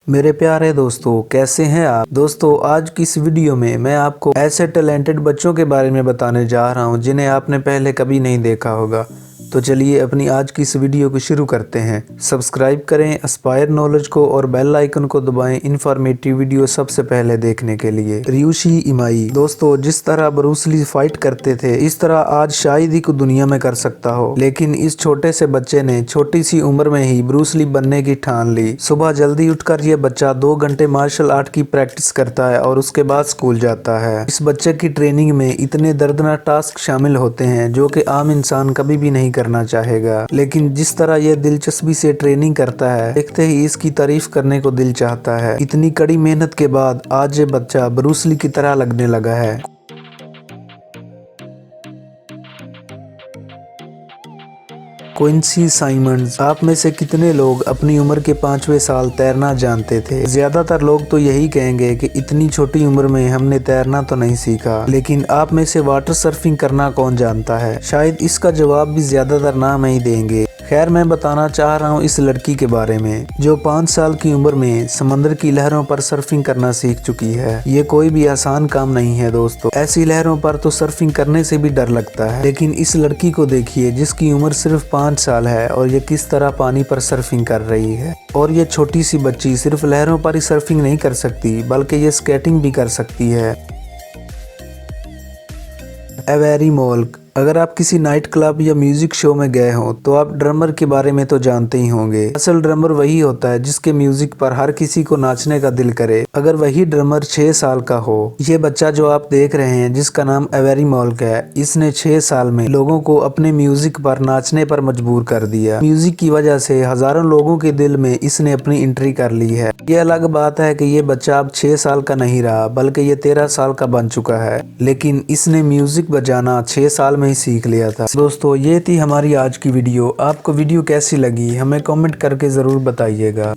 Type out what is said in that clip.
मेरे प्यारे दोस्तों, कैसे हैं आप। दोस्तों, आज की इस वीडियो में मैं आपको ऐसे टैलेंटेड बच्चों के बारे में बताने जा रहा हूं जिन्हें आपने पहले कभी नहीं देखा होगा। तो चलिए अपनी आज की इस वीडियो को शुरू करते हैं। सब्सक्राइब करें एस्पायर नॉलेज को और बेल आइकन को दबाएं इन्फॉर्मेटिव वीडियो सबसे पहले देखने के लिए। रियोशी इमाई। दोस्तों, जिस तरह ब्रूस ली फाइट करते थे इस तरह आज शायद ही कोई दुनिया में कर सकता हो, लेकिन इस छोटे से बच्चे ने छोटी सी उम्र में ही ब्रूस ली बनने की ठान ली। सुबह जल्दी उठकर ये बच्चा 2 घंटे मार्शल आर्ट की प्रैक्टिस करता है और उसके बाद स्कूल जाता है। इस बच्चे की ट्रेनिंग में इतने दर्दनाक टास्क शामिल होते हैं जो कि आम इंसान कभी भी नहीं करना चाहेगा, लेकिन जिस तरह यह दिलचस्पी से ट्रेनिंग करता है देखते ही इसकी तारीफ करने को दिल चाहता है। इतनी कड़ी मेहनत के बाद आज ये बच्चा ब्रूस ली की तरह लगने लगा है। Quincy Symonds. आप में से कितने लोग अपनी उम्र के 5वें साल तैरना जानते थे। ज्यादातर लोग तो यही कहेंगे कि इतनी छोटी उम्र में हमने तैरना तो नहीं सीखा, लेकिन आप में से वाटर सर्फिंग करना कौन जानता है। शायद इसका जवाब भी ज्यादातर ना में ही देंगे। खैर, मैं बताना चाह रहा हूँ इस लड़की के बारे में जो 5 साल की उम्र में समंदर की लहरों पर सर्फिंग करना सीख चुकी है। ये कोई भी आसान काम नहीं है दोस्तों। ऐसी लहरों पर तो सर्फिंग करने से भी डर लगता है, लेकिन इस लड़की को देखिए जिसकी उम्र सिर्फ 5 साल है और ये किस तरह पानी पर सर्फिंग कर रही है। और ये छोटी सी बच्ची सिर्फ लहरों पर ही सर्फिंग नहीं कर सकती बल्कि ये स्केटिंग भी कर सकती है। एवेरी मोल्क। अगर आप किसी नाइट क्लब या म्यूजिक शो में गए हो तो आप ड्रमर के बारे में तो जानते ही होंगे। असल ड्रमर वही होता है जिसके म्यूजिक पर हर किसी को नाचने का दिल करे। अगर वही ड्रमर 6 साल का हो। ये बच्चा जो आप देख रहे हैं जिसका नाम एवेरी मोल्क है, इसने 6 साल में लोगों को अपने म्यूजिक पर नाचने पर मजबूर कर दिया। म्यूजिक की वजह से हजारों लोगों के दिल में इसने अपनी एंट्री कर ली है। ये अलग बात है कि ये बच्चा अब 6 साल का नहीं रहा बल्कि ये 13 साल का बन चुका है, लेकिन इसने म्यूजिक बजाना 6 साल में ही सीख लिया था। दोस्तों, ये थी हमारी आज की वीडियो। आपको वीडियो कैसी लगी हमें कमेंट करके जरूर बताइएगा।